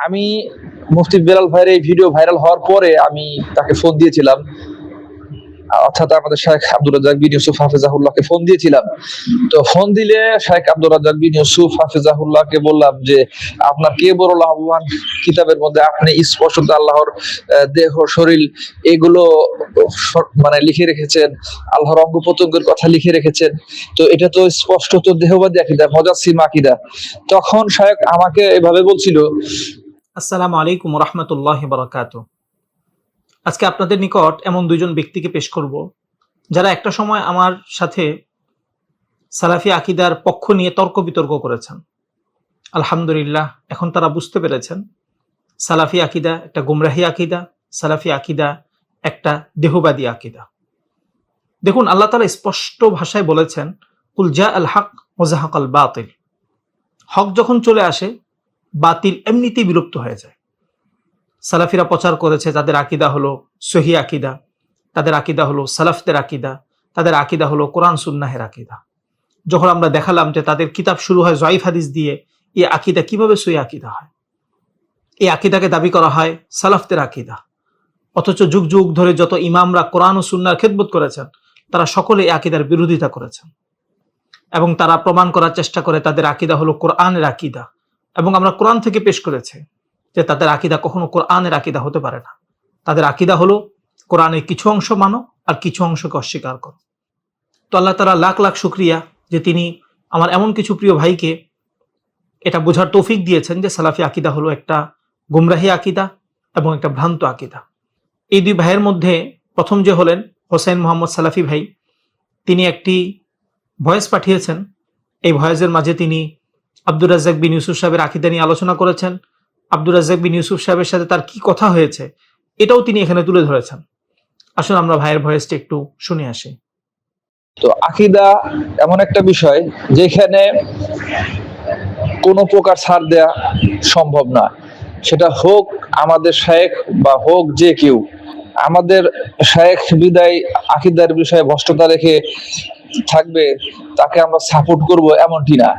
আমি মুফতি বেলাল ভাইয়ের এই ভিডিও ভাইরাল হওয়ার পরে আমি তাকে ফোন দিয়েছিলাম, অর্থাৎ আমাদের শেখ আব্দুর রাজ্জাক বিন ইউসুফ হাফিজাহুল্লাহকে ফোন দিয়েছিলাম। তো ফোন দিলে শেখ আব্দুর রাজ্জাক বিন ইউসুফ হাফিজাহুল্লাহকে বললাম যে আপনার কে বড় লাভবান কিতাবের মধ্যে আপনি স্পষ্ট আল্লাহর দেহ শরীর এগুলো মানে লিখে রেখেছেন, আল্লাহর অঙ্গ প্রত্যঙ্গের কথা লিখে রেখেছেন, তো এটা তো স্পষ্ট তো দেহবাদী আকীদা, মুজাসসিম আকীদা। তখন শেখ আমাকে এভাবে বলছিল। আসসালামু আলাইকুম রাহমাতুল্লাহি বারাকাতুহু। আজকে আপনাদের নিকট এমন দুইজন ব্যক্তিকে পেশ করব যারা একটা সময় আমার সাথে সালাফি আকীদার পক্ষ নিয়ে তর্ক বিতর্ক করেছেন। আলহামদুলিল্লাহ এখন তারা বুঝতে পেরেছেন সালাফি আকীদা একটা গুমরাহি আকীদা, সালাফি আকীদা একটা দেহবাদী আকীদা। দেখুন, আল্লাহ তাআলা স্পষ্ট ভাষায় বলেছেন, কুল জা আল হক ওয়া যাহাকাল বাতিল। হক যখন চলে আসে বাতিল এমনিতেই বিলুপ্ত হয়ে যায়। সালাফিরা প্রচার করেছে তাদের আকীদা হলো সহিহ আকীদা, তাদের আকীদা হলো সালাফদের আকীদা, তাদের আকীদা হলো কোরআন সুন্নাহের আকীদা। যখন আমরা দেখালাম যে তাদের কিতাব শুরু হয় জয়ীফ হাদিস দিয়ে, এই আকীদা কিভাবে সহিহ আকীদা হয়? এই আকীদাকে দাবি করা হয় সালাফদের আকীদা, অথচ যুগ যুগ ধরে যত ইমামরা কোরআন ও সুন্নাহর খেদমত করেছেন তারা সকলে এই আকীদার বিরোধিতা করেছেন এবং তারা প্রমাণ করার চেষ্টা করে তাদের আকীদা হলো কোরআনের আকীদা। এবং আমরা কোরআন থেকে পেশ করেছি যে তাদের আকীদা কখনো কোরআনের আকীদা হতে পারে না। তাদের আকীদা হলো কোরআনের কিছু অংশ মানো আর কিছু অংশকে অস্বীকার করো। তো আল্লাহ তাআলা লাখ লাখ শুকরিয়া যে তিনি আমার এমন কিছু প্রিয় ভাইকে এটা বোঝার তৌফিক দিয়েছেন যে সালাফি আকীদা হলো একটা গুমরাহি আকীদা এবং একটা ভ্রান্ত আকীদা। এই দুই ভাইয়ের মধ্যে প্রথম যে হলেন হোসেন মোহাম্মদ সালাফি ভাই, তিনি একটি ভয়েস পাঠিয়েছেন। এই ভয়েসের মাঝে তিনি আব্দুর রাজ্জাক বিন ইউসুফ সাহেবের আকীদা নিয়ে আলোচনা করেছেন। আব্দুর রাজ্জাক বিন ইউসুফ সাহেবের সাথে তার কি কথা হয়েছে এটাও তিনি এখানে তুলে ধরেছেন। আসুন আমরা ভাইয়ের ভয়েসটা একটু শুনে আসি। তো আকীদা এমন একটা বিষয় যেখানে কোনো প্রকার ছাড় দেয়া সম্ভব না, সেটা হোক আমাদের শায়েখ বা হোক যে কেউ। আমাদের শায়েখ বিদায় আকীদার বিষয়ে ভ্রষ্টতা রেখে থাকবে তাকে আমরা সাপোর্ট করব এমনটি না।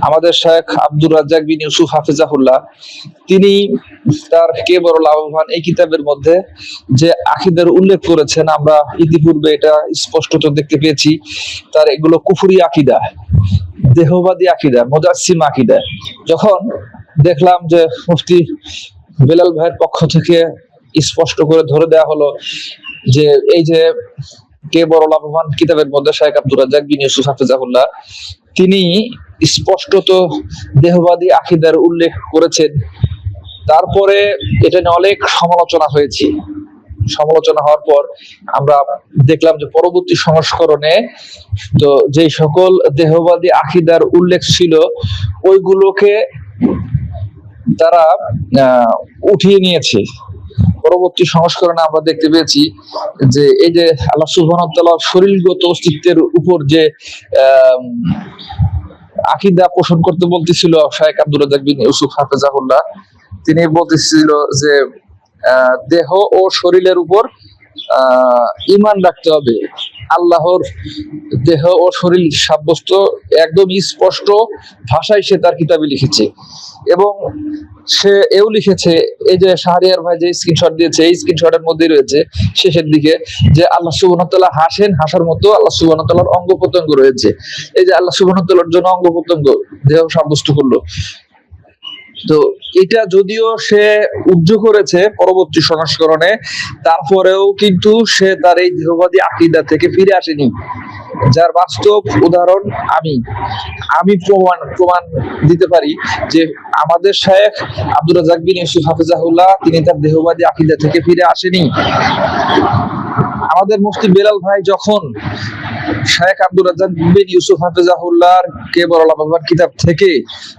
আমাদের শায়েখ আব্দুর রাজ্জাক বিন ইউসুফ হাফিজাহুল্লাহ তিনি তার কে বড় লাভবান এই কিতাবের মধ্যে যে আকীদার উল্লেখ করেছেন, আমরা ইতিপূর্বে এটা স্পষ্টত দেখতে পেয়েছি, তার এগুলো কুফরি আকীদা, দেহবাদী আকীদা, মুজাসসিম আকীদা। যখন দেখলাম যে মুফতি বেলাল ভাইয়ের পক্ষ থেকে স্পষ্ট করে ধরে দেওয়া হলো যে এই যে কে বড় লাভবান কিতাবের মধ্যে শায়েখ আব্দুর রাজ্জাক বিন ইউসুফ হাফিজাহুল্লাহ তিনি স্পষ্টত দেহবাদী আকীদার উল্লেখ করেছেন, তারপরে এটা নিয়ে অনেক সমালোচনা হয়েছে। সমালোচনা হওয়ার পর আমরা দেখলাম যে পরবর্তী সংস্করণে তো যে সকল দেহবাদী আকীদার উল্লেখ ছিল ওইগুলোকে তারা উঠিয়ে নিয়েছে। পরবর্তী সংস্করণে আমরা দেখতে পেয়েছি যে এই যে আল্লাহ সুবহানাহু ওয়া তাআলা শরীরগত অস্তিত্বের উপর যে আকীদা পোষণ করতে বলতেছিল শায়েখ আব্দুর রাজ্জাক বিন ইউসুফ হাফিজাহুল্লাহ, তিনি বলতেছিল যে দেহ ও শরীরের উপর ঈমান রাখতে হবে। আল্লাহর দেহ ও শরীর সাব্যস্ত একদম স্পষ্ট ভাষায় সে তার কিতাবে লিখেছে। এবং সে এও লিখেছে, এই যে শাহরিয়ার ভাই যে স্ক্রিনশট দিয়েছে এই স্ক্রিনশটের মধ্যে রয়েছে শেষের দিকে যে আল্লাহ সুবহানাহু ওয়া তাআলা হাসেন, হাসার মতো আল্লাহ সুবহানাহু ওয়া তাআলার অঙ্গ প্রত্যঙ্গ রয়েছে। এই যে আল্লাহ সুবহানাহু ওয়া তাআলার জন্য অঙ্গ প্রত্যঙ্গ দেহ সাব্যস্ত করলো। তো এটা যদিও সে উজ্জ্ব করেছে পরবর্তী সংস্করণে, তারপরেও কিন্তু সে তার এই দেহবাদী আকীদা থেকে ফিরে আসেনি, যার বাস্তব উদাহরণ আমি প্রমাণ দিতে পারি যে আমাদের শায়েখ আব্দুর রাজ্জাক বিন ইউসুফ হাফিজাহুল্লাহ তিনি তার দেহবাদী আকীদা থেকে ফিরে আসেনি। আমাদের মুফতি বেলাল ভাই যখন শায়েখ আব্দুর রাজ্জাক বিন ইউসুফ হাফিজাহুল্লাহর কে বড় লাভবান কিতাব থেকে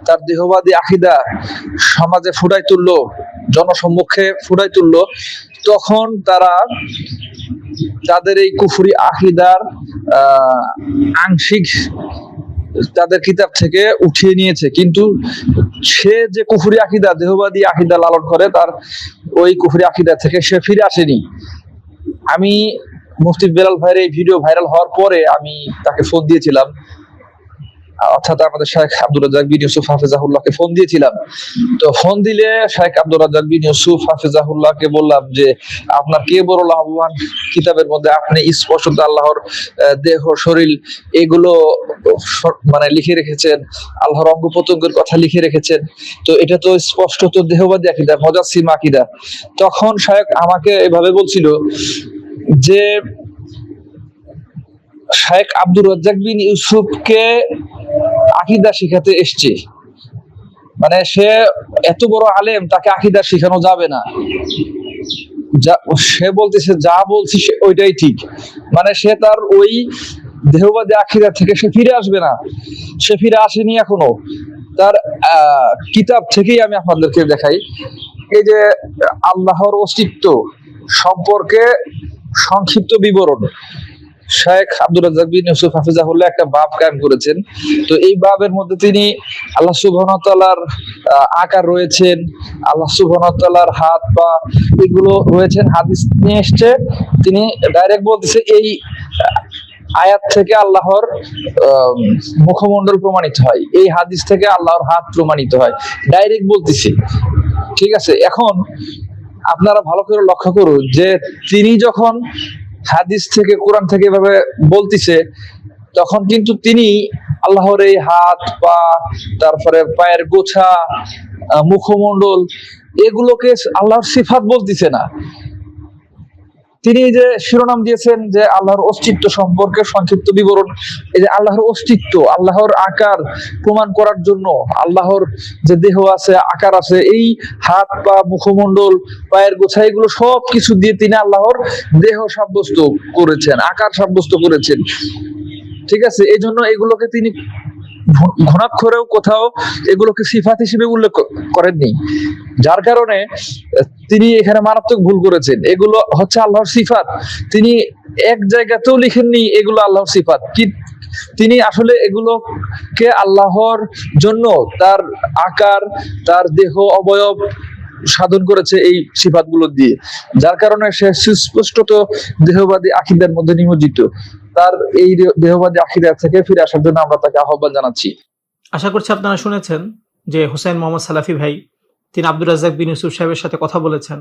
তার দেহবাদী আকীদা সমাজে ফুটাই তুললো, জনসম্মুখে ফুটাই তুললো, তখন তারা তাদের এই কুফরি আকীদার আংশিক তাদের কিতাব থেকে উঠিয়ে নিয়েছে। কিন্তু সে যে কুফরি আকীদা দেহবাদী আকীদা লালন করে তার ওই কুফরি আকীদা থেকে সে ফিরে আসেনি। আমি মুফতি বেলাল ভাইয়ের এই ভিডিও ভাইরাল হওয়ার পরে আমি তাকে ফোন দিয়েছিলাম, অর্থাৎ আমাদের শেখ আব্দুর রাজ্জাক বিন ইউসুফ হাফিজাহুল্লাহকে ফোন দিয়েছিলাম। তো ফোন দিলে শেখ আব্দুর রাজ্জাক বিন ইউসুফ হাফিজাহুল্লাহকে বললাম যে আপনার কে বড় লাভবান কিতাবের মধ্যে আপনি স্পষ্ট আল্লাহর দেহ শরীর এগুলো মানে লিখে রেখেছেন, আল্লাহর অঙ্গ প্রত্যঙ্গের কথা লিখে রেখেছেন, তো এটা তো স্পষ্ট তো দেহবাদী আকীদা, মুজাসসিম আকীদা। তখন শেখ আমাকে এভাবে বলছিল যে শেখ আব্দুর রাজ্জাক বিন ইউসুফকে আকীদা শিখাতে এসছে, মানে সে এত বড় আলেম, তাকে আকীদা শেখানো যাবে না। সে বলতেছে যা বলছি ওইটাই ঠিক, মানে সে তার ওই দেহবাদী আকীদা থেকে সে ফিরে আসবে না, সে ফিরে আসেনি এখনো। তার কিতাব থেকেই আমি আপনাদেরকে দেখাই, এই যে আল্লাহর অস্তিত্ব সম্পর্কে সংক্ষিপ্ত বিবরণ শেখ আব্দুর রাজ্জাক বিন ইউসুফ হাফিজাহুল্লাহ একটা বাব কায়েম করেছেন। তো এই বাবের মধ্যে তিনি আল্লাহ সুবহানাহু ওয়া তাআলার আকার রয়েছেন, আল্লাহ সুবহানাহু ওয়া তাআলার হাত পা এগুলো রয়েছেন, হাদিস নিয়ে এসছে। তিনি ডাইরেক্ট বলতেছে এই আয়াত থেকে আল্লাহর মুখমণ্ডল প্রমাণিত হয়, এই হাদিস থেকে আল্লাহর হাত প্রমাণিত হয়, ডাইরেক্ট বলতেছি। ঠিক আছে, এখন আপনারা ভালো করে লক্ষ্য করুন যে তিনি যখন হাদিস থেকে কোরআন থেকে এভাবে বলতিছে, তখন কিন্তু তিনি আল্লাহর এই হাত পা, তারপরে পায়ের গোছা, মুখমণ্ডল এগুলোকে আল্লাহর সিফাত বলতিছে না। তিনি যে শিরোনাম দিয়েছেন যে আল্লাহর অস্তিত্ব সম্পর্কে সংক্ষিপ্ত বিবরণ, এই যে আল্লাহর অস্তিত্ব, আল্লাহর আকার প্রমাণ করার জন্য আল্লাহর যে দেহ আছে, আকার আছে, এই হাত পা, মুখমণ্ডল, পায়ের গোছা এগুলো সব কিছু দিয়ে তিনি আল্লাহর দেহ সাব্যস্ত করেছেন, আকার সাব্যস্ত করেছেন। ঠিক আছে, এই জন্য এগুলোকে তিনি ঘনাক্ষরেও কোথাও এগুলোকে সিফাত হিসেবে উল্লেখ করেননি, যার কারণে তিনি এখানে মারাত্মক ভুল করেছেন। এগুলো হচ্ছে আল্লাহর সিফাত, তিনি এক জায়গাতেও লিখেননি এগুলো আল্লাহর সিফাত। কি তিনি আসলে এগুলোকে আল্লাহর জন্য তার আকার, তার দেহ অবয়ব সাধন করেছে এই সিফাতগুলো দিয়ে, যার কারণে সে সুস্পষ্টত দেহবাদী আকীদার মধ্যে নিমজ্জিত। তার এই দেহবাদী আকীদা থেকে ফিরে আসার জন্য আমরা তাকে আহ্বান জানাচ্ছি। আশা করছি আপনারা শুনেছেন যে হুসাইন মোহাম্মদ সালাফি ভাই তিনি আব্দুর রাজ্জাক বিন ইউসুফ সাহেবের সাথে কথা বলেছেন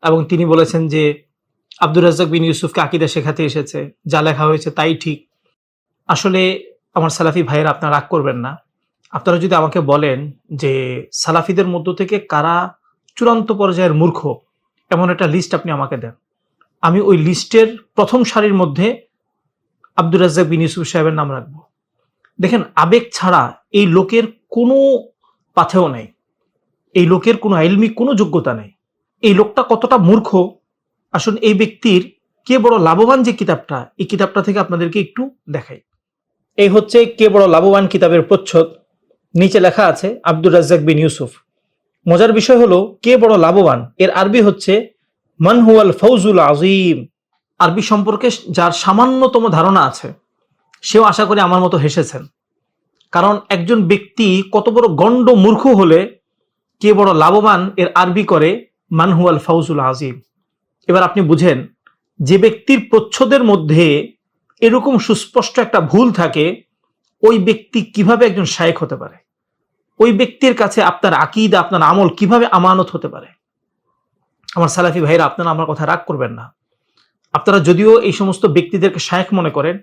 এবং তিনি বলেছেন যে আব্দুর রাজ্জাক বিন ইউসুফকে আকীদা শেখাতে এসেছে, যা লেখা হয়েছে তাই ঠিক। আসলে আমার সালাফি ভাইয়েরা আপনারা রাগ করবেন না, আপনারা যদি আমাকে বলেন যে সালাফিদের মধ্য থেকে কারা চূড়ান্ত পর্যায়ের মূর্খ, এমন একটা লিস্ট আপনি আমাকে দেন, আমি ওই লিস্টের প্রথম সারির মধ্যে আব্দুর রাজ্জাক বিন ইউসুফ সাহেবের নাম রাখবো। দেখেন, আবেগ ছাড়া এই লোকের কোনো পাথেও নেই, এই লোকের কোনো ইলমি কোনো যোগ্যতা নেই। এই লোকটা কতটা মূর্খ, আসুন এই ব্যক্তির কে বড় লাভবান যে কিতাবটা, এই কিতাবটা থেকে আপনাদেরকে একটু দেখাই। এই হচ্ছে কে বড় লাভবান কিতাবের প্রচ্ছদ, নিচে লেখা আছে আব্দুর রাজ্জাক বিন ইউসুফ। মজার বিষয় হলো কে বড় লাভবান এর আরবি হচ্ছে মান হুয়াল ফৌজুল আজিম। আরবি সম্পর্কে যার সামান্যতম ধারণা আছে সেও আশা করি আমার মতো হেসেছেন, কারণ একজন ব্যক্তি কত বড় গণ্ড মূর্খ হলে কে বড় লাভবান এর আরবি করে মান হুয়াল ফৌজুল আজিম। এবার আপনি বুঝেন যে ব্যক্তির প্রচ্ছদের মধ্যে এরকম সুস্পষ্ট একটা ভুল থাকে, ওই ব্যক্তি কিভাবে একজন শায়েখ হতে পারে, ওই ব্যক্তির কাছে আপনার আকীদা, আপনার আমল কিভাবে আমানত হতে পারে। আমার সালাফি ভাইরা, আপনারা আমার কথা রাগ করবেন না। আপনারা যদিও এই সমস্ত ব্যক্তিদেরকে শায়েখ মনে করেন,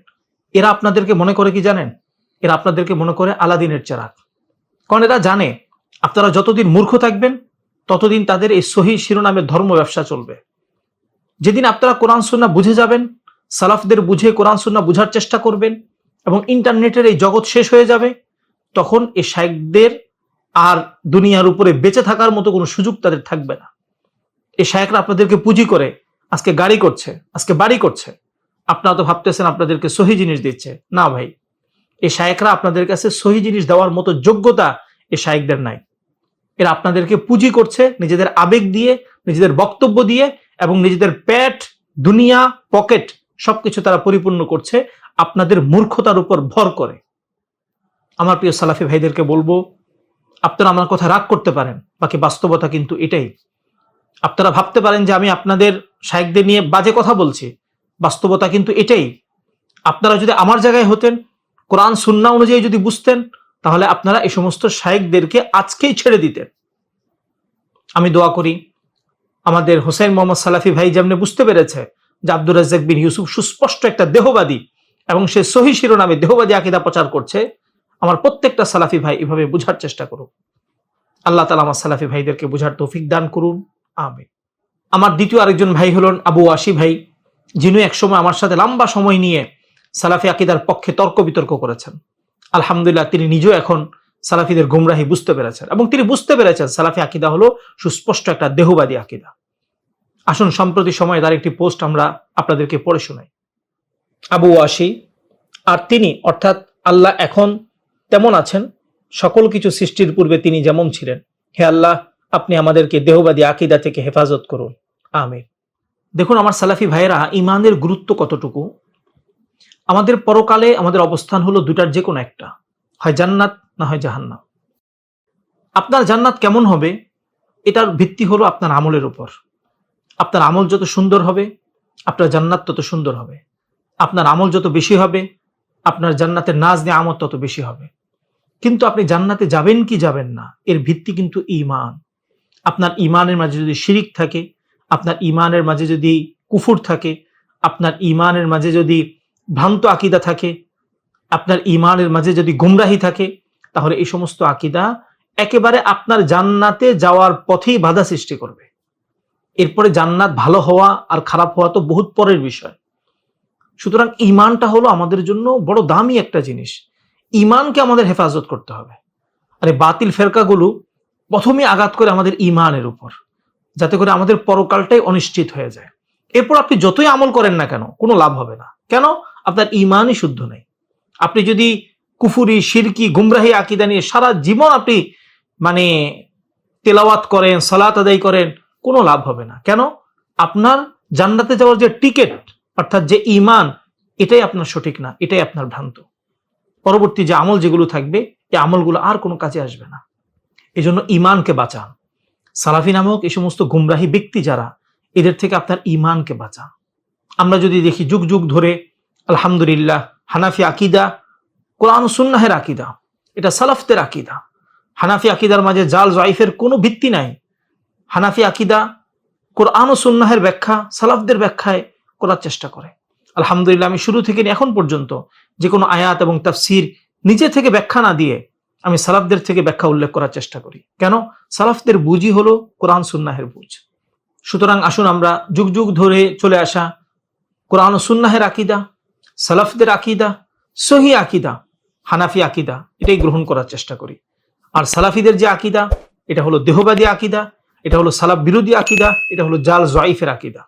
এরা আপনাদেরকে মনে করে কি জানেন, এরা আপনাদেরকে মনে করে আলাদিনের চেরাগ। কারণ এরা জানে আপনারা যতদিন মূর্খ থাকবেন ততদিন তাদের এই সহিহ শিরোনামের ধর্ম ব্যবসা চলবে। যেদিন আপনারা কোরআন সুন্নাহ বুঝে যাবেন, সালাফদের বুঝে কোরআন সুন্নাহ বুঝার চেষ্টা করবেন এবং ইন্টারনেটের এই জগৎ শেষ হয়ে যাবে, তখন এই শায়েখদের আর দুনিয়ার উপরে বেঁচে থাকার মতো কোনো সুযোগ তাদের থাকবে না। এই শায়েখরা আপনাদেরকে পুঁজি করে আজকে গাড়ি করছে, আজকে বাড়ি করছে, আপনারা তো ভাবতেছেন আপনাদেরকে সহি জিনিস দিচ্ছে। না ভাই, এই শায়েখরা আপনাদের কাছে সহি জিনিস দেওয়ার মতো যোগ্যতা এই শায়েখদের নাই। এরা আপনাদেরকে পুঁজি করছে নিজেদের আবেগ দিয়ে, নিজেদের বক্তব্য দিয়ে এবং নিজেদের পেট, দুনিয়া, পকেট সবকিছু তারা পরিপূর্ণ করছে আপনাদের মূর্খতার উপর ভর করে। আমার প্রিয় সালাফি ভাইদেরকে বলবো, আপনারা আমার কথা রাগ করতে পারেন, বাকি বাস্তবতা কিন্তু এটাই। আপনারা ভাবতে পারেন যে আমি আপনাদের শায়েখদের নিয়ে বাজে কথা বলছি, বাস্তবতা কিন্তু এটাই। আপনারা যদি আমার জায়গায় হতেন, কোরআন সুন্নাহ অনুযায়ী যদি বুঝতেন, তাহলে আপনারা এই সমস্ত শায়েখদেরকে আজকেই ছেড়ে দিতেন। আমি দোয়া করি আমাদের হোসেন মোহাম্মদ সালাফি ভাই যেমনি বুঝতে পেরেছে যে আব্দুর রাজ্জাক বিন ইউসুফ সুস্পষ্ট একটা দেহবাদী এবং সে সহি শিরোনামে দেহবাদী আকীদা প্রচার করছে, আমার প্রত্যেকটা সালাফি ভাই এভাবে বুঝার চেষ্টা করুন। আল্লাহ তাআলা আমার সালাফি ভাইদেরকে বুঝার তৌফিক দান করুন, আমিন। আমার দ্বিতীয় আরেকজন ভাই হলেন আবু ওয়াসি ভাই, যিনি একসময় আমার সাথে লম্বা সময় নিয়ে সালাফি আকীদার পক্ষে তর্ক বিতর্ক করেছেন। আলহামদুলিল্লাহ, তিনি নিজেও এখন সালাফিদের গুমরাহি বুঝতে পেরেছেন এবং তিনি বুঝতে পেরেছেন সালাফি আকীদা হলো সুস্পষ্ট একটা দেহবাদী আকীদা। আসুন সম্প্রতি সময়ে তার একটি পোস্ট আমরা আপনাদেরকে পড়ে শোনাই। আবু ওয়াসি: আর তিনি অর্থাৎ আল্লাহ এখন তেমন আছেন, সকল কিছু সৃষ্টির পূর্বে তিনি যেমন ছিলেন। হে আল্লাহ, আপনি আমাদেরকে দেহবাদী আকীদা থেকে হেফাজত করুন, আমিন। দেখুন আমার সালাফি ভাইয়েরা, ইমানের গুরুত্ব কতটুকু। আমাদের পরকালে আমাদের অবস্থান হলো দুটার যে কোনো একটা, হয় জান্নাত না হয় জাহান্নাম। আপনার জান্নাত কেমন হবে এটার ভিত্তি হলো আপনার আমলের উপর। আপনার আমল যত সুন্দর হবে আপনার জান্নাত তত সুন্দর হবে। আপনার আমল যত বেশি হবে আপনার জান্নাতের নাজ নিয়ামত তত বেশি হবে। কিন্তু আপনি জান্নাতে যাবেন কি যাবেন না এর ভিত্তি কিন্তু ঈমান। আপনার ঈমানের মাঝে যদি শিরিক থাকে, আপনার ঈমানের মাঝে যদি কুফর থাকে, আপনার ঈমানের মাঝে যদি ভ্রান্ত আকীদা থাকে, আপনার ঈমানের মাঝে যদি গুমরাহি থাকে, তাহলে এই সমস্ত আকীদা একেবারে আপনার জান্নাতে যাওয়ার পথেই বাধা সৃষ্টি করবে। এরপরে জান্নাত ভালো হওয়া আর খারাপ হওয়া তো বহুত পরের বিষয়। সুতরাং ঈমানটা হলো আমাদের জন্য বড় দামি একটা জিনিস। ঈমানকে আমাদের হেফাজত করতে হবে। আরে বাতিল ফেরকাগুলো প্রথমে আঘাত করে আমাদের ঈমানের উপর, যাতে করে আমাদের পরকালটাই অনিশ্চিত হয়ে যায়। এরপর আপনি যতই আমল করেন না কেন কোনো লাভ হবে না। কেন? আপনার ঈমানই শুদ্ধ নেই। আপনি যদি কুফুরি, শিরকি, গুমরাহি আকীদা নিয়ে সারা জীবন আপনি তেলাওয়াত করেন, সালাত আদায় করেন, কোনো লাভ হবে না। কেন? আপনার জান্নাতে যাওয়ার যে টিকেট অর্থাৎ যে ঈমান, এটাই আপনার সঠিক না, এটাই আপনার ভ্রান্ত। পরবর্তী যে আমল যেগুলো থাকবে এই আমলগুলো আর কোনো কাজে আসবে না। এজন্য ঈমানকে বাঁচান। সালাফি নামক এই সমস্ত গুমরাহি ব্যক্তি যারা, এদের থেকে আপনার ঈমানকে বাঁচান। আমরা যদি দেখি যুগ যুগ ধরে আলহামদুলিল্লাহ হানাফি আকীদা কোরআন ও সুন্নাহের আকীদা, এটা সালাফদের আকীদা। হানাফি আকীদার মাঝে জাল জাইফের কোনো ভিত্তি নাই। হানাফি আকীদা কোরআন ও সুন্নাহের ব্যাখ্যা সালাফদের ব্যাখ্যায় করার চেষ্টা করে। আলহামদুলিল্লাহ, আমি শুরু থেকে এখন পর্যন্ত যে কোনো আয়াত এবং তাফসির নিজে থেকে ব্যাখ্যা না দিয়ে আমি সালাফদের থেকে ব্যাখ্যা উল্লেখ করার চেষ্টা করি। কেন? সালাফদের বুঝই হলো কোরআন সুন্নাহের বুঝ। সুতরাং আসুন আমরা যুগ যুগ ধরে চলে আসা কোরআন ও সুন্নাহের আকীদা, সালাফদের আকীদা, সহি আকীদা, হানাফি আকীদা, এটাই গ্রহণ করার চেষ্টা করি। আর সালাফিদের যে আকীদা, এটা হলো দেহবাদী আকীদা, এটা হলো সালাফ বিরোধী আকীদা, এটা হলো জাল জাইফের আকীদা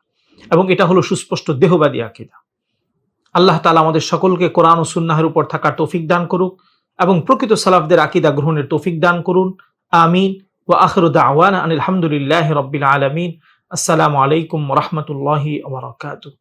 এবং এটা হলো সুস্পষ্ট দেহবাদী আকীদা। আল্লাহ তাআলা আমাদের সকলকে কোরআন ও সুন্নাহের উপর থাকার তৌফিক দান করুক এবং প্রকৃত সালাফদের আকীদা গ্রহণের তৌফিক দান করুন, আমিন। ওয়া আখিরু দাওয়ানা আনিল হামদুলিল্লাহি রাব্বিল আলামিন। আসসালামু আলাইকুম ওয়া রাহমাতুল্লাহি ওয়া বারাকাতুহু।